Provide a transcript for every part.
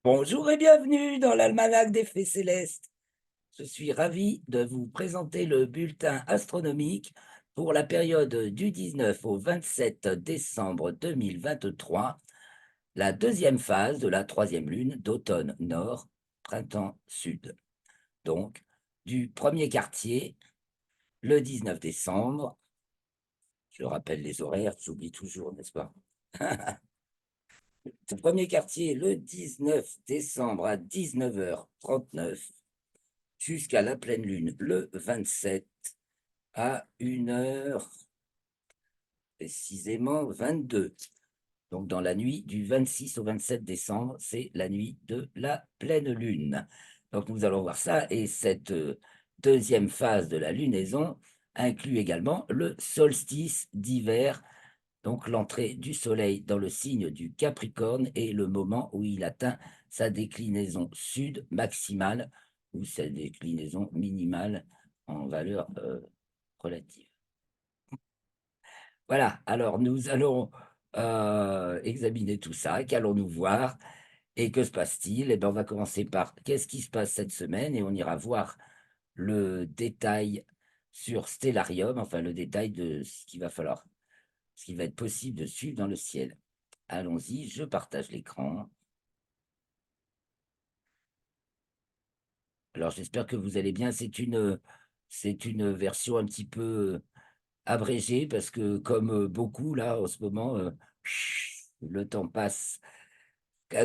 Bonjour et bienvenue dans l'Almanach des Faits Célestes. Je suis ravi de vous présenter le bulletin astronomique pour la période du 19 au 27 décembre 2023, la deuxième phase de la troisième lune d'automne nord, printemps sud. Donc, du premier quartier, le 19 décembre, je rappelle les horaires, j'oublie toujours, n'est-ce pas? Le premier quartier, le 19 décembre à 19h39. Jusqu'à la pleine lune le 27 à 1h précisément 22. Donc dans la nuit du 26 au 27 décembre, c'est la nuit de la pleine lune. Donc nous allons voir ça et cette deuxième phase de la lunaison inclut également le solstice d'hiver, donc l'entrée du soleil dans le signe du Capricorne et le moment où il atteint sa déclinaison sud maximale ou sa déclinaison minimale en valeur relative. Voilà, alors nous allons examiner tout ça. Qu'allons-nous voir et que se passe-t-il? Eh bien, on va commencer par qu'est-ce qui se passe cette semaine et on ira voir le détail sur Stellarium, enfin le détail de ce qu'il va falloir, ce qui va être possible de suivre dans le ciel. Allons-y, je partage l'écran. Alors j'espère que vous allez bien. C'est une version un petit peu abrégée parce que comme beaucoup là en ce moment, le temps passe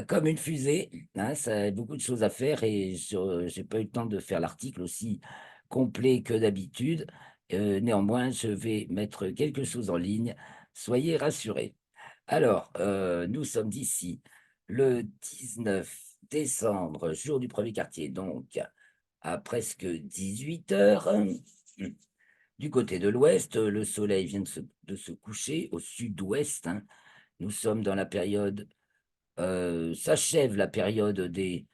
comme une fusée, hein, ça a beaucoup de choses à faire et je n'ai pas eu le temps de faire l'article aussi complet que d'habitude. Néanmoins, je vais mettre quelque chose en ligne. Soyez rassurés. Alors, nous sommes d'ici le 19 décembre, jour du premier quartier, donc à presque 18 heures. Du côté de l'ouest, le soleil vient de se coucher au sud-ouest, hein. Nous sommes dans la période, s'achève la période des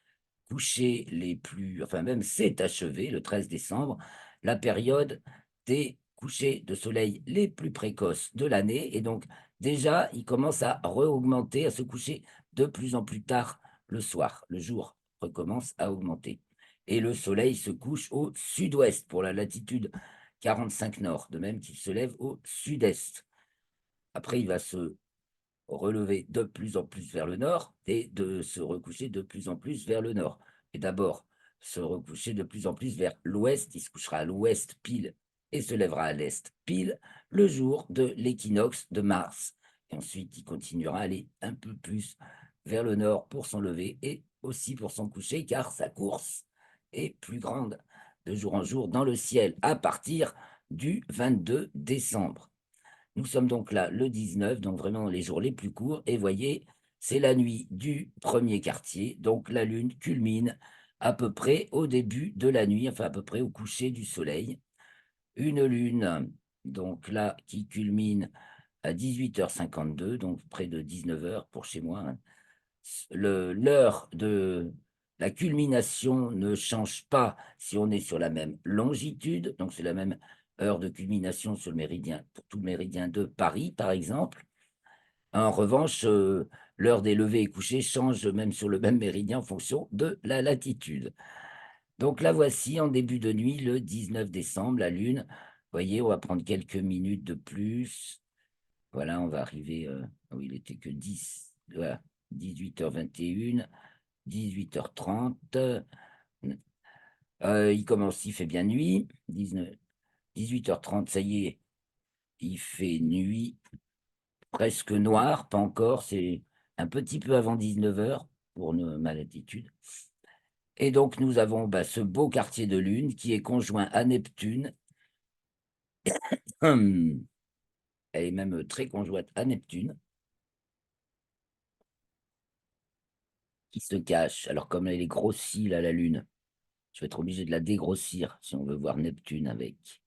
couchers les plus, enfin même c'est achevé le 13 décembre, la période des couchers de soleil les plus précoces de l'année. Et donc déjà, il commence à re-augmenter, à se coucher de plus en plus tard le soir. Le jour recommence à augmenter. Et le soleil se couche au sud-ouest pour la latitude 45 nord, de même qu'il se lève au sud-est. Après, il va se relever de plus en plus vers le nord et de se recoucher de plus en plus vers le nord. Et d'abord, se recoucher de plus en plus vers l'ouest. Il se couchera à l'ouest pile et se lèvera à l'est pile le jour de l'équinoxe de Mars. Et ensuite, il continuera à aller un peu plus vers le nord pour son lever et aussi pour son coucher, car sa course est plus grande de jour en jour dans le ciel à partir du 22 décembre. Nous sommes donc là le 19, donc vraiment les jours les plus courts. Et voyez, c'est la nuit du premier quartier. Donc la lune culmine à peu près au début de la nuit, enfin à peu près au coucher du soleil. Une lune, donc là, qui culmine à 18h52, donc près de 19h pour chez moi, hein. L'heure de la culmination ne change pas si on est sur la même longitude, donc c'est la même heure de culmination sur le méridien, pour tout le méridien de Paris, par exemple. En revanche, l'heure des levées et couchers change même sur le même méridien en fonction de la latitude. Donc la voici en début de nuit, le 19 décembre, la Lune. Vous voyez, on va prendre quelques minutes de plus. Voilà, on va arriver. Oui, il était que 10, voilà, 18h21, 18h30. Il commence, il fait bien nuit. 18h30, ça y est, il fait nuit, presque noir, pas encore. C'est un petit peu avant 19h pour ma latitude. Et donc, nous avons ce beau quartier de lune qui est conjoint à Neptune. Elle est même très conjointe à Neptune, qui se cache. Alors, comme elle est grossie, là, la lune, je vais être obligé de la dégrossir si on veut voir Neptune avec.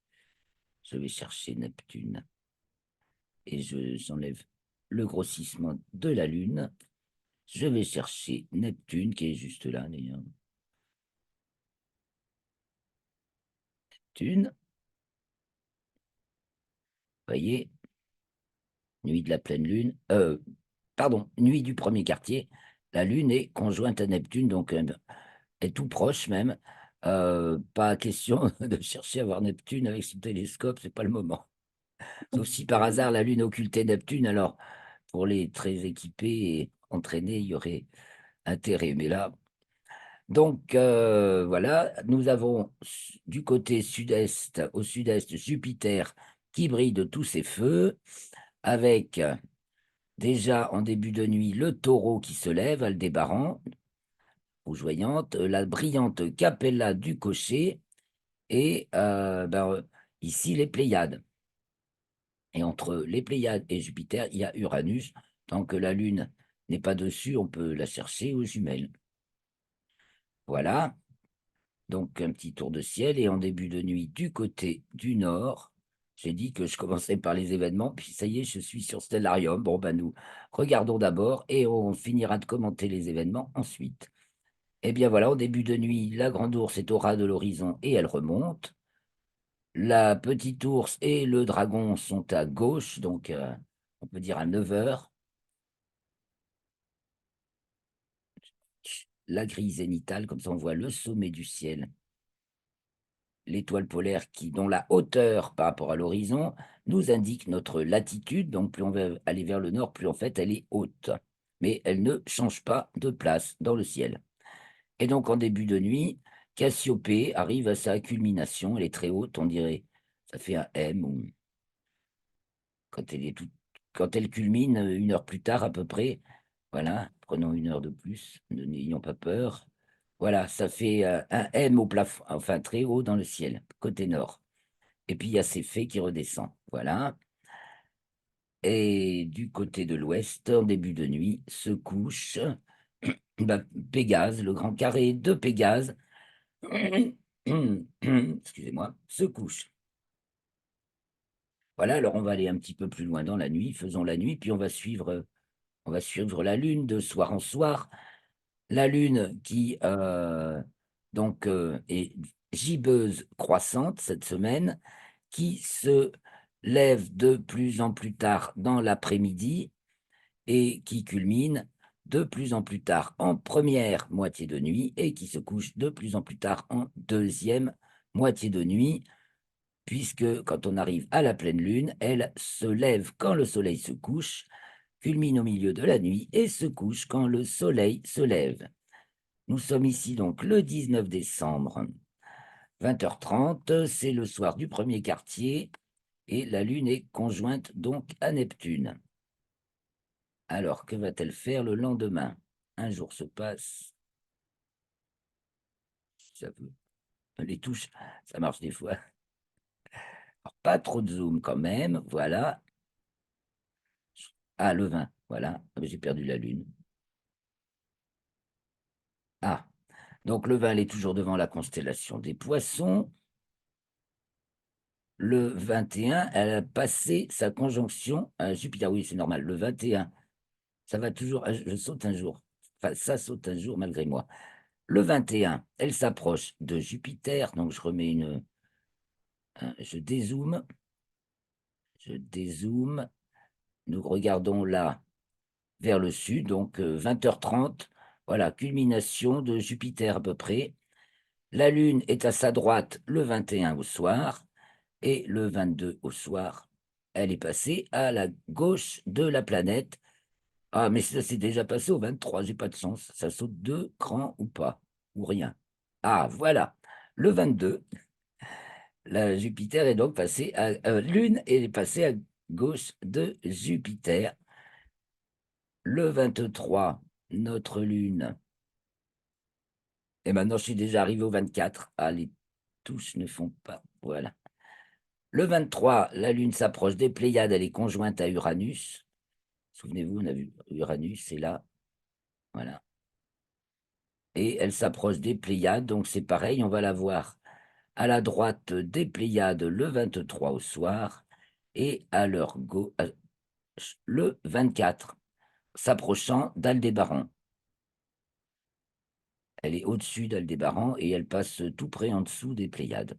Je vais chercher Neptune et j'enlève le grossissement de la lune. Je vais chercher Neptune qui est juste là, d'ailleurs. Neptune, voyez, nuit de la pleine lune. Pardon, nuit du premier quartier. La Lune est conjointe à Neptune, donc est tout proche même. Pas question de chercher à voir Neptune avec son télescope, c'est pas le moment. Sauf si par hasard la Lune occultait Neptune, alors pour les très équipés et entraînés, il y aurait intérêt. Mais là, donc voilà, nous avons du côté sud-est, au sud-est, Jupiter qui brille de tous ses feux, avec déjà en début de nuit le Taureau qui se lève, Aldébaran, rougeoyante, la brillante Capella du Cocher et ici les Pléiades. Et entre les Pléiades et Jupiter, il y a Uranus. Tant que la Lune n'est pas dessus, on peut la chercher aux jumelles. Voilà, donc un petit tour de ciel. Et en début de nuit, du côté du nord, j'ai dit que je commençais par les événements, puis ça y est, je suis sur Stellarium. Bon, ben nous regardons d'abord et on finira de commenter les événements ensuite. Eh bien voilà, au début de nuit, la grande ours est au ras de l'horizon et elle remonte. La petite ours et le dragon sont à gauche, donc on peut dire à 9 heures. La grille zénitale, comme ça on voit le sommet du ciel, l'étoile polaire dont la hauteur par rapport à l'horizon nous indique notre latitude. Donc plus on va aller vers le nord, plus en fait elle est haute. Mais elle ne change pas de place dans le ciel. Et donc en début de nuit, Cassiopée arrive à sa culmination. Elle est très haute, on dirait. Ça fait un M ou quand elle est quand elle culmine 1 heure plus tard à peu près. Voilà, prenons 1 heure de plus, n'ayons pas peur. Voilà, ça fait un M au plafond, enfin très haut dans le ciel, côté nord. Et puis il y a ces faits qui redescend. Voilà. Et du côté de l'ouest, en début de nuit, se couche bah, Pégase, le grand carré de Pégase, excusez-moi, se couche. Voilà, alors on va aller un petit peu plus loin dans la nuit, faisons la nuit, puis on va suivre la lune de soir en soir. La lune qui est gibbeuse croissante cette semaine, qui se lève de plus en plus tard dans l'après-midi et qui culmine de plus en plus tard en première moitié de nuit et qui se couche de plus en plus tard en deuxième moitié de nuit, puisque quand on arrive à la pleine lune, elle se lève quand le soleil se couche, culmine au milieu de la nuit et se couche quand le soleil se lève. Nous sommes ici donc le 19 décembre, 20h30, c'est le soir du premier quartier et la Lune est conjointe donc à Neptune. Alors, que va-t-elle faire le lendemain? Un jour se passe, ça veut, les touches, ça marche des fois. Alors, pas trop de zoom quand même, voilà. Ah, le 20, voilà. Ah, j'ai perdu la Lune. Ah, donc le 20, elle est toujours devant la constellation des Poissons. Le 21, elle a passé sa conjonction à Jupiter. Oui, c'est normal. Le 21, ça va toujours. Je saute un jour. Enfin, ça saute un jour malgré moi. Le 21, elle s'approche de Jupiter. Donc, je remets je dézoome. Je dézoome. Nous regardons là vers le sud. Donc, 20h30. Voilà, culmination de Jupiter à peu près. La Lune est à sa droite le 21 au soir. Et le 22 au soir, elle est passée à la gauche de la planète. Ah, mais ça s'est déjà passé au 23, j'ai pas de chance. Ça saute 2 crans ou pas, ou rien. Ah, voilà. Le 22, la Jupiter est donc passée à Lune est passée à gauche de Jupiter. Le 23, notre Lune. Et maintenant, je suis déjà arrivé au 24. Ah, les touches ne font pas. Voilà. Le 23, la Lune s'approche des Pléiades, elle est conjointe à Uranus. Souvenez-vous, on a vu Uranus, c'est là. Voilà. Et elle s'approche des Pléiades, donc c'est pareil, on va la voir à la droite des Pléiades le 23 au soir et à leur gauche le 24, s'approchant d'Aldébaran. Elle est au-dessus d'Aldébaran et elle passe tout près en dessous des Pléiades.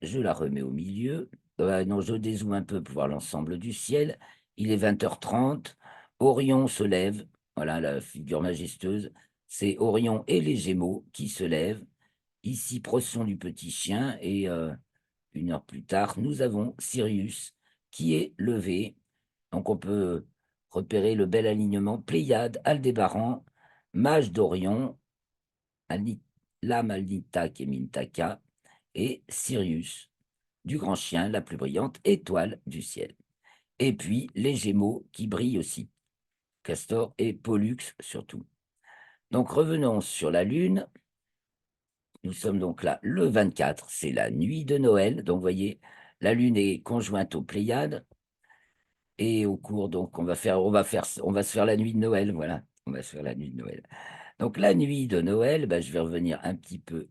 Je la remets au milieu. Non, je dézoome un peu pour voir l'ensemble du ciel. Il est 20h30. Orion se lève Voilà la figure majestueuse. C'est Orion et les Gémeaux qui se lèvent. Ici, procession du petit chien et 1 heure plus tard, nous avons Sirius qui est levé. Donc on peut repérer le bel alignement Pléiades, Aldébaran, Mage d'Orion, Ali Lam Alnitak et Mintaka et Sirius, du grand chien, la plus brillante étoile du ciel. Et puis les Gémeaux qui brillent aussi, Castor et Pollux surtout. Donc revenons sur la Lune. Nous sommes donc là le 24, c'est la nuit de Noël. Donc vous voyez, la Lune est conjointe aux Pléiades. Et au cours, donc, on va se faire la nuit de Noël, voilà. On va se faire la nuit de Noël. Donc la nuit de Noël, bah, je vais revenir un petit peu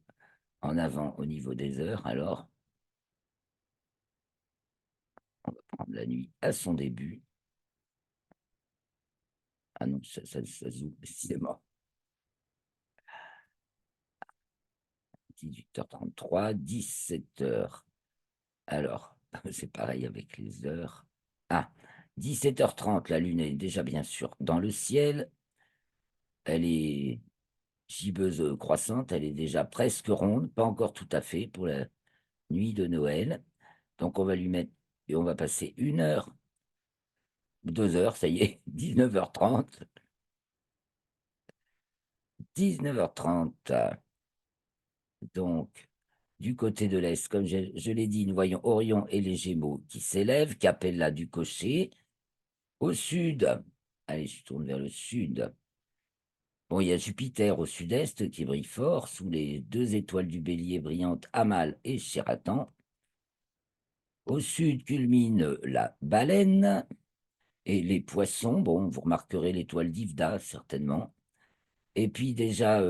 en avant au niveau des heures. Alors, on va prendre la nuit à son début. Ah non, ça zoome, décidément. 18h33, 17h. Alors, c'est pareil avec les heures. Ah, 17h30, la lune est déjà bien sûr dans le ciel. Elle est gibbeuse croissante, elle est déjà presque ronde, pas encore tout à fait pour la nuit de Noël. Donc on va lui mettre, et on va passer 1 heure, 2 heures, ça y est, 19h30. 19h30. Donc, du côté de l'Est, comme je l'ai dit, nous voyons Orion et les Gémeaux qui s'élèvent, Capella du cocher. Au sud, allez, je tourne vers le sud. Bon, il y a Jupiter au sud-est qui brille fort, sous les 2 étoiles du Bélier brillantes, Amal et Shératan. Au sud culmine la Baleine et les Poissons. Bon, vous remarquerez l'étoile d'Ivda, certainement. Et puis déjà,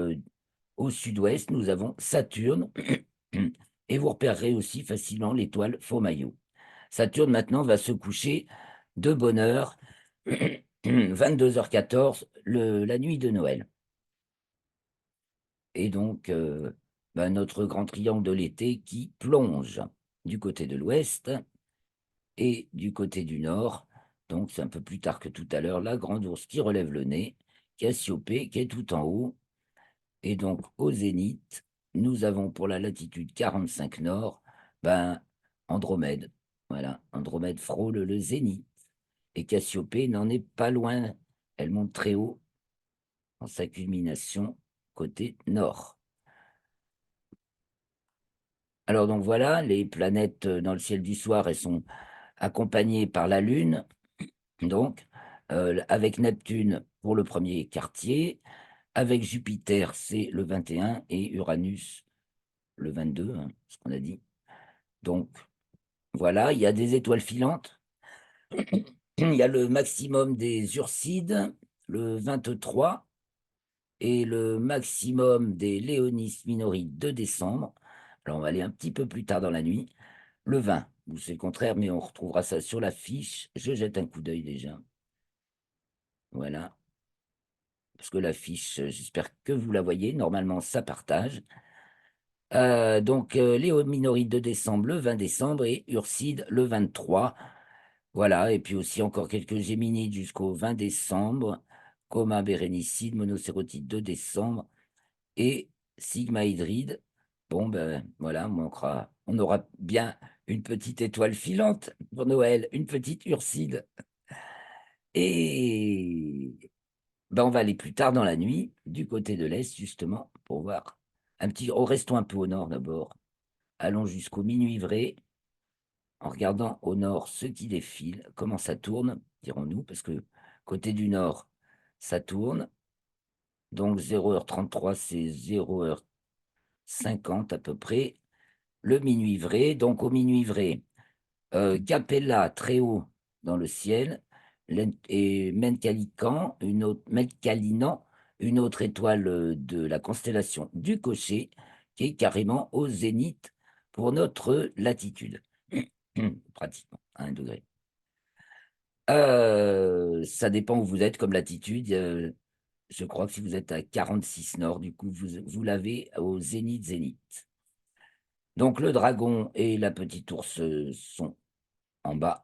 au sud-ouest, nous avons Saturne. Et vous repérerez aussi facilement l'étoile Faux-Maillot. Saturne, maintenant, va se coucher de bonne heure, 22h14, la nuit de Noël. Et donc, bah, notre grand triangle de l'été qui plonge du côté de l'ouest et du côté du nord. Donc, c'est un peu plus tard que tout à l'heure, la grande ours qui relève le nez, Cassiopée qui est tout en haut. Et donc, au zénith, nous avons pour la latitude 45 nord, ben, Andromède. Voilà, Andromède frôle le zénith. Et Cassiopée n'en est pas loin. Elle monte très haut en sa culmination côté nord. Alors donc voilà, les planètes dans le ciel du soir, elles sont accompagnées par la Lune, donc avec Neptune pour le premier quartier, avec Jupiter, c'est le 21, et Uranus, le 22, hein, ce qu'on a dit. Donc voilà, il y a des étoiles filantes. Il y a le maximum des Ursides, le 23, et le maximum des Léonis Minori de décembre. Alors on va aller un petit peu plus tard dans la nuit. Le 20, ou c'est le contraire, mais on retrouvera ça sur la fiche. Je jette un coup d'œil déjà. Voilà. Parce que la fiche, j'espère que vous la voyez. Normalement, ça partage. Donc, Léo Minorite de décembre, le 20 décembre, et Urside, le 23. Voilà. Et puis aussi encore quelques Géminides jusqu'au 20 décembre. Coma Bérénicide, Monocérotide de décembre. Et Sigma Hydride. Bon, ben voilà, on aura bien une petite étoile filante pour Noël, une petite Urside. Et ben, on va aller plus tard dans la nuit, du côté de l'Est, justement, pour voir un petit. Oh, restons un peu au nord d'abord. Allons jusqu'au minuit vrai, en regardant au nord ce qui défile, comment ça tourne, dirons-nous, parce que côté du nord, ça tourne. Donc 0h33, c'est 0h50 à peu près. Le minuit vrai, donc au minuit vrai, Capella très haut dans le ciel, et Menkalican, Menkalinan, une autre étoile de la constellation du Cocher, qui est carrément au zénith pour notre latitude, pratiquement à 1 degré. Ça dépend où vous êtes comme latitude. Je crois que si vous êtes à 46 nord, du coup, vous l'avez au zénith. Donc le dragon et la petite ours sont en bas.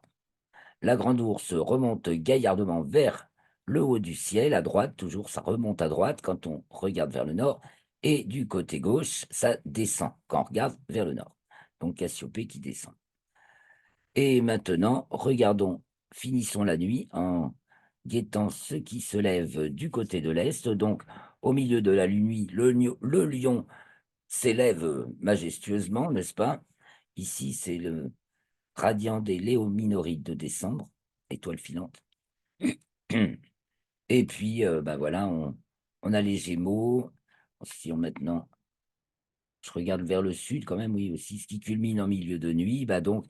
La grande ours remonte gaillardement vers le haut du ciel, à droite, toujours, ça remonte à droite quand on regarde vers le nord, et du côté gauche, ça descend quand on regarde vers le nord. Donc Cassiopée qui descend. Et maintenant, regardons, finissons la nuit en guettant ce qui se lève du côté de l'est. Donc, au milieu de la nuit, le lion s'élève majestueusement, n'est-ce pas? Ici, c'est le radiant des Léominorides de décembre, étoile filante. Et puis, bah voilà, on a les Gémeaux. Si on maintenant, je regarde vers le sud quand même, oui, aussi, ce qui culmine en milieu de nuit, bah donc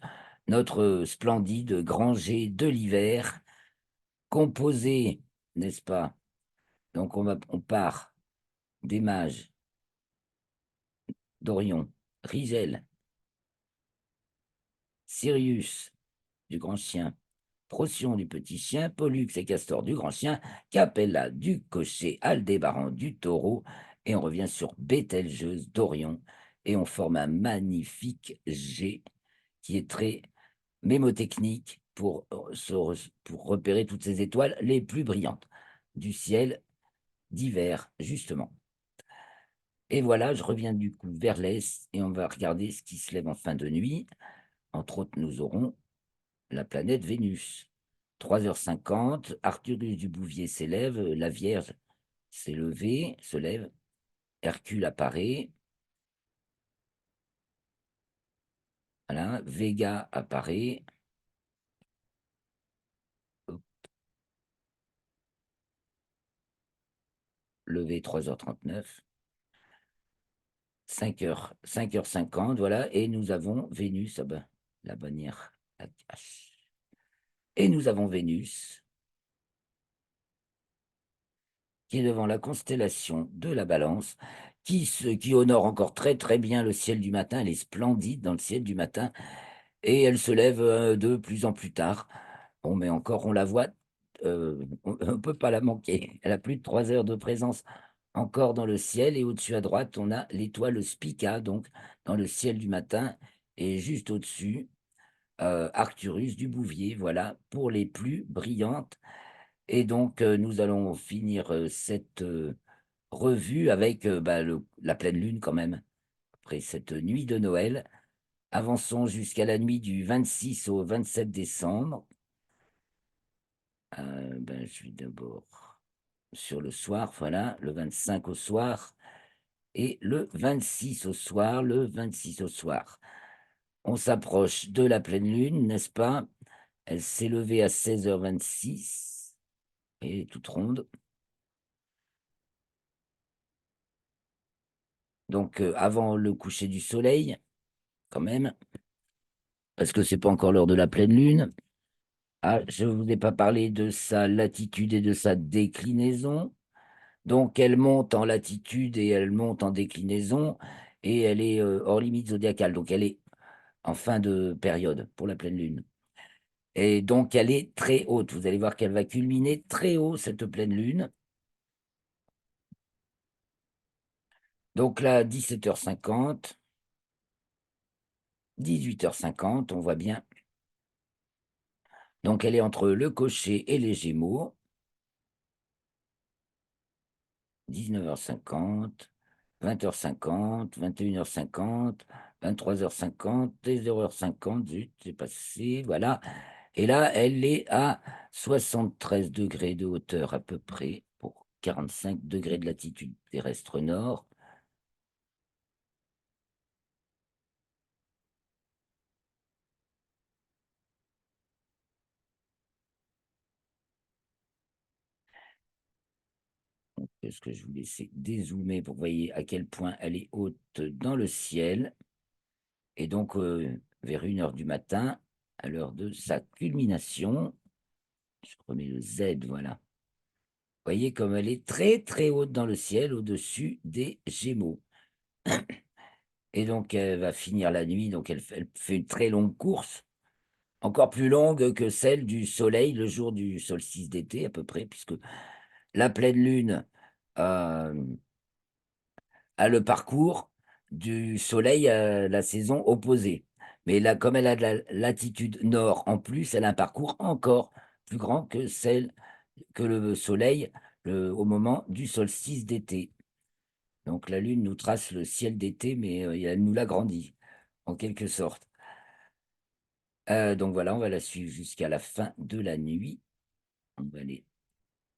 notre splendide Granger de l'hiver, composé, n'est-ce pas? Donc on part des mages d'Orion, Rigel, Sirius du grand chien, Procyon du petit chien, Pollux et Castor du grand chien, Capella du cocher, Aldébaran du taureau, et on revient sur Bételgeuse d'Orion, et on forme un magnifique G qui est très mémotechnique pour repérer toutes ces étoiles les plus brillantes du ciel d'hiver, justement. Et voilà, je reviens du coup vers l'est et on va regarder ce qui se lève en fin de nuit. Entre autres, nous aurons la planète Vénus. 3h50, Arcturus du Bouvier s'élève, la Vierge s'est levée, se lève, Hercule apparaît, voilà, Vega apparaît, levé 3h39, 5h50, voilà, et nous avons Vénus, ah ben, la bannière, la cache. Et nous avons Vénus qui est devant la constellation de la Balance, qui honore encore très très bien le ciel du matin. Elle est splendide dans le ciel du matin et elle se lève de plus en plus tard. Bon, mais encore, on la voit, on ne peut pas la manquer. Elle a plus de 3 heures de présence encore dans le ciel et au-dessus à droite, on a l'étoile Spica, donc dans le ciel du matin, et juste au-dessus, Arcturus du Bouvier, voilà, pour les plus brillantes. Et donc, nous allons finir cette revue avec bah, la pleine lune quand même, après cette nuit de Noël. Avançons jusqu'à la nuit du 26 au 27 décembre. Ben, je vais d'abord sur le soir, voilà, le 25 au soir et le 26 au soir, le 26 au soir. On s'approche de la pleine lune, n'est-ce pas? Elle s'est levée à 16h26 et toute ronde. Donc, avant le coucher du soleil, quand même, parce que c'est pas encore l'heure de la pleine lune. Ah, je ne vous ai pas parlé de sa latitude et de sa déclinaison. Donc, elle monte en latitude et elle monte en déclinaison, et elle est hors limite zodiacale. Donc, elle est en fin de période pour la pleine lune. Et donc, elle est très haute. Vous allez voir qu'elle va culminer très haut, cette pleine lune. Donc là, 17h50, 18h50, on voit bien. Donc, elle est entre le cocher et les gémeaux. 19h50, 20h50, 21h50, 23h50, et 0h50, zut, c'est passé, voilà. Et là, elle est à 73 degrés de hauteur à peu près, pour 45 degrés de latitude terrestre nord. Ce que je vous laisse dézoomer pour que vous voyez à quel point elle est haute dans le ciel. Et donc, vers 1h du matin, à l'heure de sa culmination, je remets le Z, voilà. Voyez comme elle est très très haute dans le ciel, au-dessus des Gémeaux. Et donc elle va finir la nuit, donc elle fait une très longue course, encore plus longue que celle du Soleil le jour du solstice d'été à peu près, puisque la pleine lune euh, a le parcours du Soleil à la saison opposée. Mais là, comme elle a de la latitude nord en plus, elle a un parcours encore plus grand que celle que le soleil au moment du solstice d'été. Donc la Lune nous trace le ciel d'été, mais elle nous l'agrandit, en quelque sorte. Donc voilà, on va la suivre jusqu'à la fin de la nuit. On va aller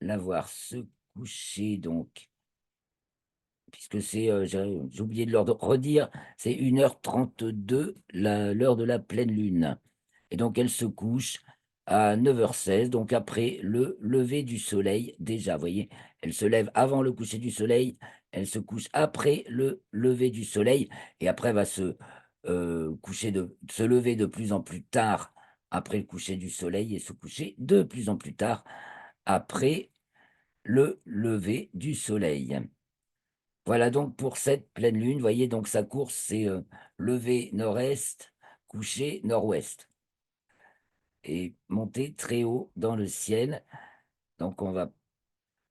la voir se coucher, donc, puisque c'est, j'ai oublié de leur redire, c'est 1h32, l'heure de la pleine lune. Et donc elle se couche à 9h16, donc après le lever du soleil déjà, vous voyez? Elle se lève avant le coucher du soleil, elle se couche après le lever du soleil et après elle va se lever de plus en plus tard après le coucher du soleil et se coucher de plus en plus tard après le lever du soleil. Voilà donc pour cette pleine lune, vous voyez? Donc sa course, c'est, lever nord-est, coucher nord-ouest et monter très haut dans le ciel. Donc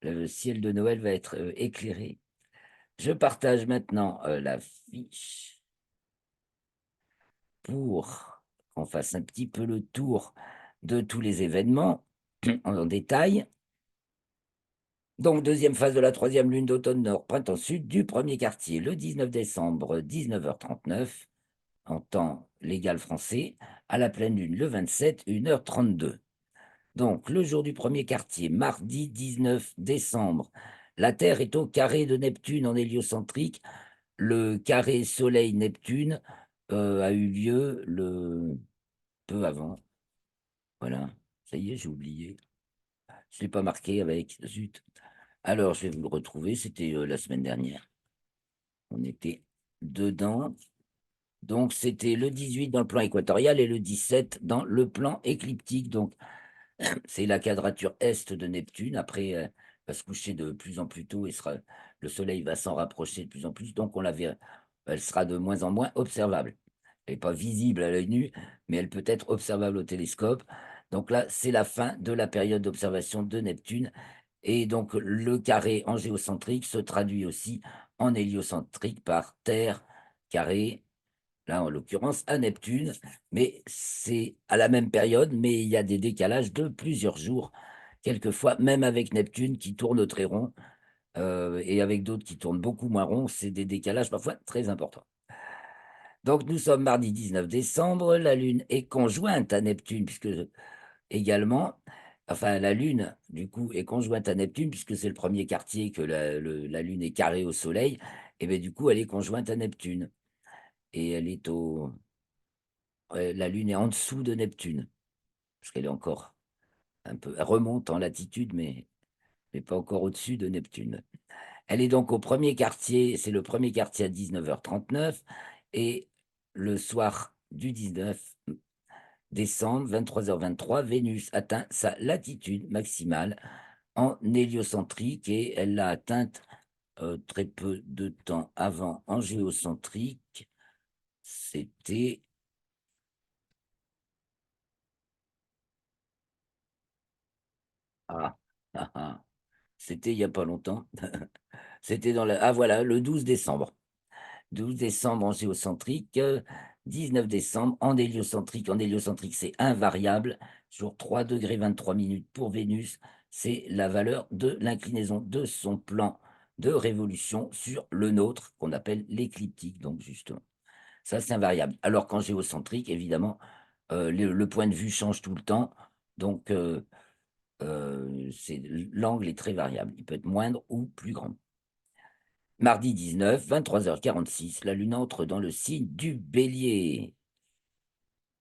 le ciel de Noël va être, éclairé. Je partage maintenant, la fiche pour qu'on fasse un petit peu le tour de tous les événements en détail. Donc deuxième phase de la troisième lune d'automne nord, printemps sud du premier quartier, le 19 décembre, 19h39 en temps légal français, à la pleine lune le 27, 1h32. Donc, le jour du premier quartier, mardi 19 décembre, la Terre est au carré de Neptune en héliocentrique. Le carré Soleil-Neptune a eu lieu peu avant. Voilà, ça y est, j'ai oublié. Je ne l'ai pas marqué avec, zut. Alors, je vais vous le retrouver, c'était la semaine dernière. On était dedans. Donc, c'était le 18 dans le plan équatorial et le 17 dans le plan écliptique. Donc, c'est la quadrature est de Neptune. Après, va se coucher de plus en plus tôt et le Soleil va s'en rapprocher de plus en plus. Donc, elle sera de moins en moins observable. Elle n'est pas visible à l'œil nu, mais elle peut être observable au télescope. Donc là, c'est la fin de la période d'observation de Neptune. Et donc, le carré en géocentrique se traduit aussi en héliocentrique par Terre, carré, là en l'occurrence à Neptune, mais c'est à la même période, mais il y a des décalages de plusieurs jours, quelquefois, même avec Neptune qui tourne très rond, et avec d'autres qui tournent beaucoup moins rond, c'est des décalages parfois très importants. Donc nous sommes mardi 19 décembre, la Lune est conjointe à Neptune, puisque également, enfin la Lune, du coup, est conjointe à Neptune, puisque c'est le premier quartier que la Lune est carrée au Soleil, et bien du coup, elle est conjointe à Neptune. Et elle est la Lune est en dessous de Neptune, parce qu'elle est encore elle remonte en latitude, mais pas encore au-dessus de Neptune. Elle est donc au premier quartier, c'est le premier quartier à 19h39, et le soir du 19 décembre, 23h23, Vénus atteint sa latitude maximale en héliocentrique, et elle l'a atteinte très peu de temps avant en géocentrique. C'était ah, ah, ah, c'était il y a pas longtemps. C'était voilà, le 12 décembre. 12 décembre en géocentrique, 19 décembre en héliocentrique. En héliocentrique, c'est invariable. Jour 3 °23 pour Vénus. C'est la valeur de l'inclinaison de son plan de révolution sur le nôtre, qu'on appelle l'écliptique, donc justement. Ça, c'est invariable. Alors qu'en géocentrique, évidemment, le point de vue change tout le temps. Donc, l'angle est très variable. Il peut être moindre ou plus grand. Mardi 19, 23h46, la Lune entre dans le signe du Bélier.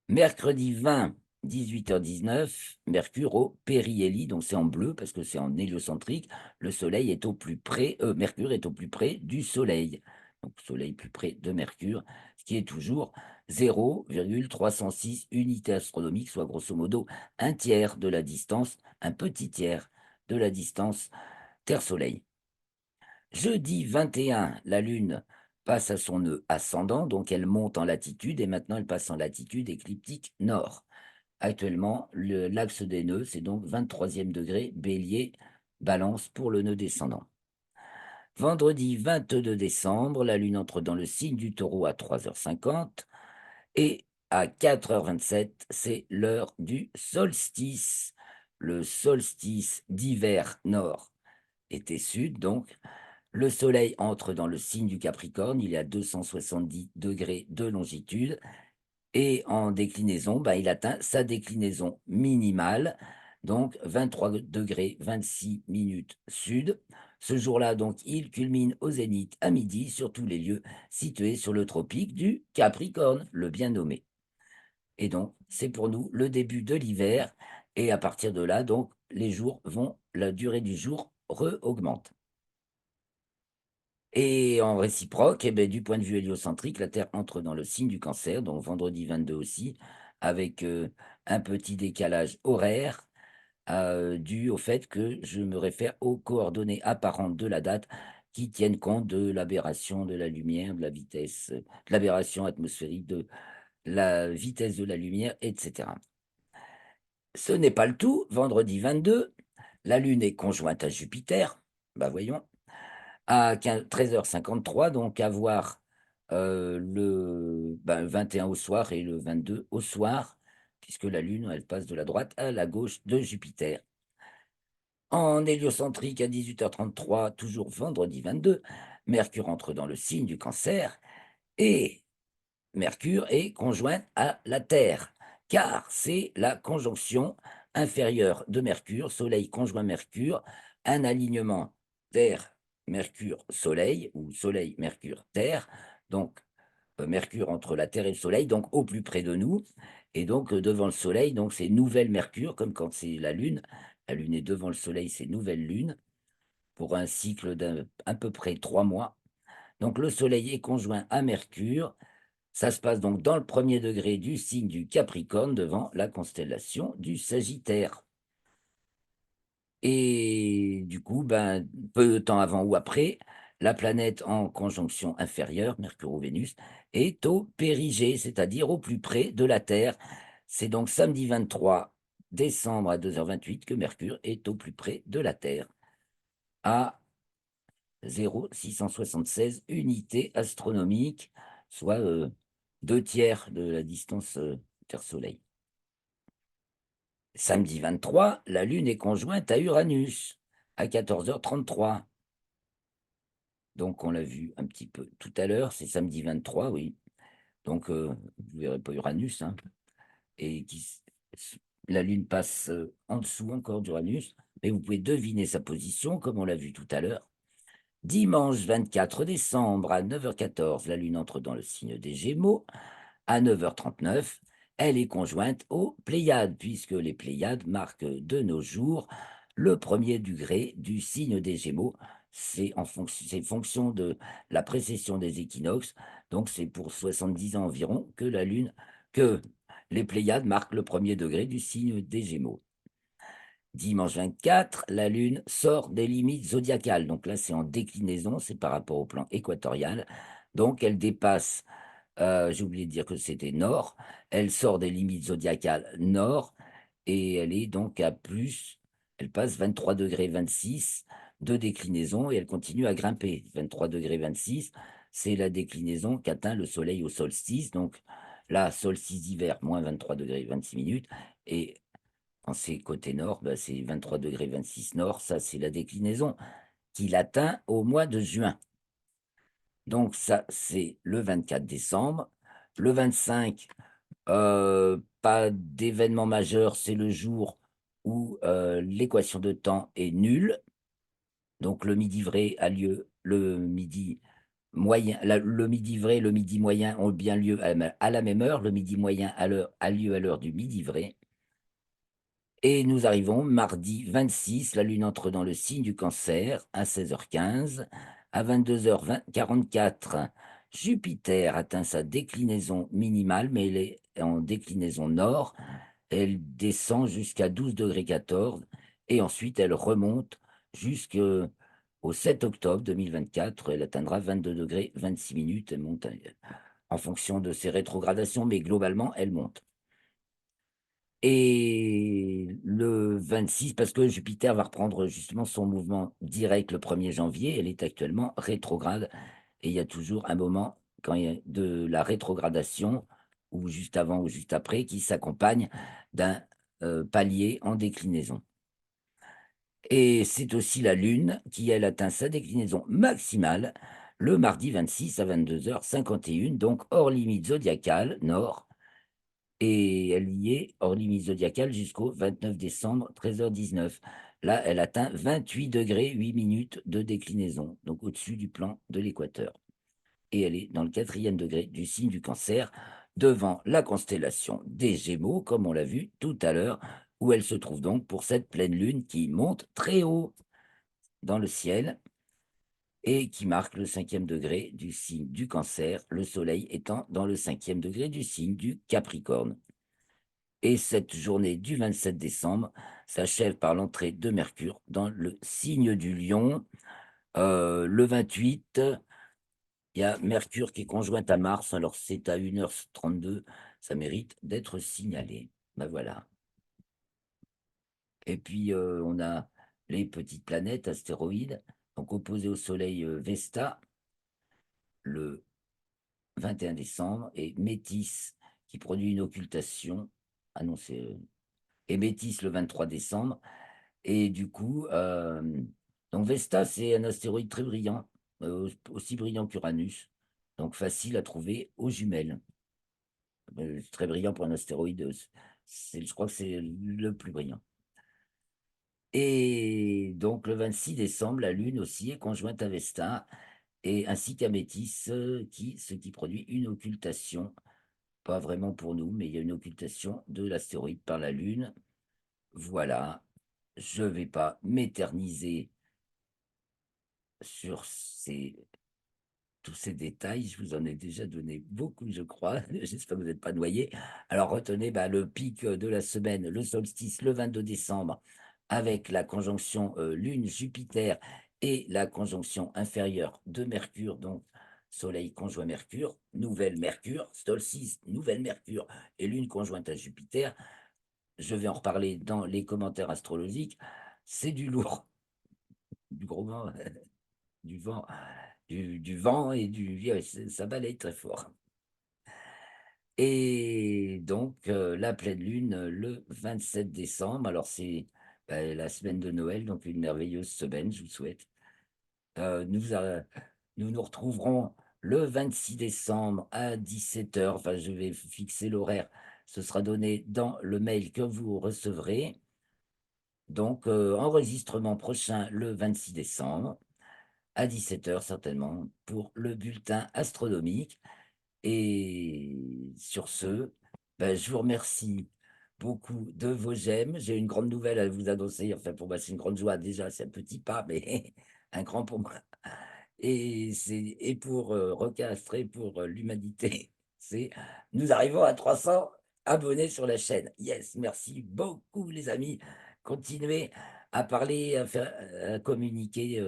Mercredi 20, 18h19, Mercure au périhélie, donc c'est en bleu parce que c'est en héliocentrique. Le Soleil est au plus près, Mercure est au plus près du Soleil. Donc Soleil plus près de Mercure, ce qui est toujours 0,306 unités astronomiques, soit grosso modo un tiers de la distance, un petit tiers de la distance Terre-Soleil. Jeudi 21, la Lune passe à son nœud ascendant, donc elle monte en latitude et maintenant elle passe en latitude écliptique nord. Actuellement, l'axe des nœuds, c'est donc 23e degré, Bélier, Balance pour le nœud descendant. Vendredi 22 décembre, la Lune entre dans le signe du Taureau à 3h50 et à 4h27, c'est l'heure du solstice. le solstice d'hiver nord était sud, donc le soleil entre dans le signe du Capricorne, il est à 270 degrés de longitude et en déclinaison, bah, il atteint sa déclinaison minimale, donc 23 degrés 26 minutes sud. Ce jour-là, donc, il culmine au zénith à midi sur tous les lieux situés sur le tropique du Capricorne, le bien nommé. Et donc, c'est pour nous le début de l'hiver. Et à partir de là, donc, la durée du jour re-augmente. Et en réciproque, eh beh, du point de vue héliocentrique, la Terre entre dans le signe du Cancer, donc vendredi 22 aussi, avec, un petit décalage horaire, dû au fait que je me réfère aux coordonnées apparentes de la date qui tiennent compte de l'aberration de la lumière, de la vitesse, de l'aberration atmosphérique, de la vitesse de la lumière et cetera. Ce n'est pas le tout, vendredi 22, la Lune est conjointe à Jupiter, bah, voyons. À 13h53, donc à voir, le 21 au soir et le 22 au soir, puisque la Lune, elle passe de la droite à la gauche de Jupiter. En héliocentrique à 18h33, toujours vendredi 22, Mercure entre dans le signe du Cancer et Mercure est conjoint à la Terre, car c'est la conjonction inférieure de Mercure, Soleil conjoint Mercure, un alignement Terre, Mercure, Soleil, ou Soleil, Mercure, Terre, donc Mercure entre la Terre et le Soleil, donc au plus près de nous, et donc devant le Soleil, donc c'est nouvelle Mercure, comme quand c'est la Lune est devant le Soleil, c'est nouvelle Lune, pour un cycle d'à peu près 3 mois. Donc le Soleil est conjoint à Mercure, ça se passe donc dans le premier degré du signe du Capricorne devant la constellation du Sagittaire. Et du coup, ben, peu de temps avant ou après, la planète en conjonction inférieure, Mercure ou Vénus, est au périgée, c'est-à-dire au plus près de la Terre. C'est donc samedi 23 décembre à 2h28 que Mercure est au plus près de la Terre, à 0,676 unités astronomiques, soit 2 tiers de la distance Terre-Soleil. Samedi 23, la Lune est conjointe à Uranus à 14h33. Donc on l'a vu un petit peu tout à l'heure, c'est samedi 23, oui. Donc vous verrez pas Uranus, hein, et la Lune passe en dessous encore d'Uranus, mais vous pouvez deviner sa position, comme on l'a vu tout à l'heure. Dimanche 24 décembre à 9h14, la Lune entre dans le signe des Gémeaux. À 9h39, elle est conjointe aux Pléiades, puisque les Pléiades marquent de nos jours le premier degré du signe des Gémeaux. C'est fonction de la précession des équinoxes. Donc c'est pour 70 ans environ que les Pléiades marquent le premier degré du signe des Gémeaux. Dimanche 24, la Lune sort des limites zodiacales. Donc là, c'est en déclinaison, c'est par rapport au plan équatorial. Donc elle dépasse, j'ai oublié de dire que c'était nord, elle sort des limites zodiacales nord et elle est donc à plus, elle passe 23 degrés 26 de déclinaison et elle continue à grimper. 23 degrés 26, c'est la déclinaison qu'atteint le Soleil au solstice. Donc là, solstice d'hiver, moins 23 degrés 26 minutes. Et quand c'est côté nord, bah, c'est 23 degrés 26 nord, ça c'est la déclinaison qu'il atteint au mois de juin. Donc ça, c'est le 24 décembre. Le 25, pas d'événement majeur, c'est le jour où l'équation de temps est nulle. Donc le midi vrai a lieu le midi moyen, le midi vrai, le midi moyen ont bien lieu à la même heure. Le midi moyen a lieu à l'heure du midi vrai. Et nous arrivons mardi 26, la Lune entre dans le signe du Cancer à 16h15. À 22h44, Jupiter atteint sa déclinaison minimale, mais elle est en déclinaison nord. Elle descend jusqu'à 12 degrés 14 et ensuite elle remonte jusqu'au 7 octobre 2024. Elle atteindra 22 degrés 26 minutes. Elle monte en fonction de ses rétrogradations, mais globalement, elle monte. Et le 26, parce que Jupiter va reprendre justement son mouvement direct le 1er janvier, elle est actuellement rétrograde. Et il y a toujours un moment, quand il y a de la rétrogradation, ou juste avant ou juste après, qui s'accompagne d'un palier en déclinaison. Et c'est aussi la Lune qui, elle, atteint sa déclinaison maximale le mardi 26 à 22h51, donc hors limite zodiacale nord, et elle y est hors limite zodiacale jusqu'au 29 décembre, 13h19. Là, elle atteint 28 degrés 8 minutes de déclinaison, donc au-dessus du plan de l'équateur. Et elle est dans le 4e degré du signe du Cancer, devant la constellation des Gémeaux, comme on l'a vu tout à l'heure, où elle se trouve donc pour cette pleine lune qui monte très haut dans le ciel et qui marque le 5e degré du signe du Cancer, le Soleil étant dans le 5e degré du signe du Capricorne. Et cette journée du 27 décembre s'achève par l'entrée de Mercure dans le signe du Lion. Le 28, il y a Mercure qui est conjointe à Mars, alors c'est à 1h32, ça mérite d'être signalé. Ben voilà. Et puis, on a les petites planètes, astéroïdes, donc opposées au Soleil, Vesta, le 21 décembre, et Métis, qui produit une occultation. Ah non, c'est et Métis le 23 décembre. Et du coup, donc Vesta, c'est un astéroïde très brillant, aussi brillant qu'Uranus, donc facile à trouver aux jumelles. Très brillant pour un astéroïde, je crois que c'est le plus brillant. Et donc le 26 décembre, la Lune aussi est conjointe à Vesta, et ainsi qu'à Métis, ce qui produit une occultation. Pas vraiment pour nous, mais il y a une occultation de l'astéroïde par la Lune. Voilà, je ne vais pas m'éterniser sur tous ces détails. Je vous en ai déjà donné beaucoup, je crois. J'espère que vous n'êtes pas noyés. Alors retenez le pic de la semaine, le solstice le 22 décembre, avec la conjonction Lune-Jupiter et la conjonction inférieure de Mercure, donc Soleil conjoint Mercure, nouvelle Mercure, solstice, nouvelle Mercure et Lune conjointe à Jupiter. Je vais en reparler dans les commentaires astrologiques. C'est du lourd, du gros vent, du vent, du vent et ouais, ça balaye très fort. Et donc, la pleine lune, le 27 décembre. Alors, c'est la semaine de Noël, donc une merveilleuse semaine, je vous souhaite. Euh, nous, euh, nous nous retrouverons le 26 décembre à 17h. Enfin, je vais fixer l'horaire. Ce sera donné dans le mail que vous recevrez. Donc, enregistrement prochain le 26 décembre à 17h certainement pour le bulletin astronomique. Et sur ce, je vous remercie beaucoup de vos j'aime. J'ai une grande nouvelle à vous annoncer. Enfin, pour moi, c'est une grande joie déjà. C'est un petit pas, mais un grand pour moi. Et pour Recastrer pour l'humanité, c'est nous arrivons à 300 abonnés sur la chaîne. Yes, merci beaucoup les amis. Continuez à parler, à faire, à communiquer,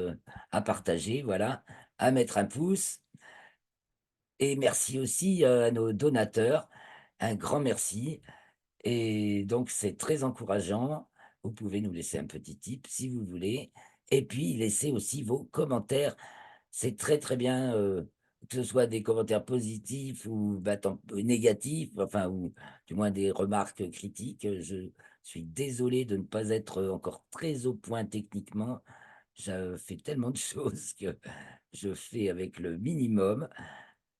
à partager, voilà, à mettre un pouce. Et merci aussi à nos donateurs. Un grand merci. Et donc, c'est très encourageant. Vous pouvez nous laisser un petit tip si vous voulez. Et puis, laissez aussi vos commentaires. C'est très, très bien, que ce soit des commentaires positifs ou négatifs, enfin, ou du moins des remarques critiques. Je suis désolé de ne pas être encore très au point techniquement. Je fais tellement de choses que je fais avec le minimum.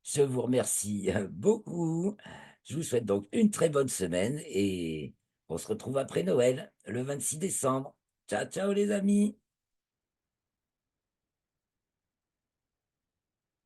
Je vous remercie beaucoup. Je vous souhaite donc une très bonne semaine et on se retrouve après Noël, le 26 décembre. Ciao, ciao les amis.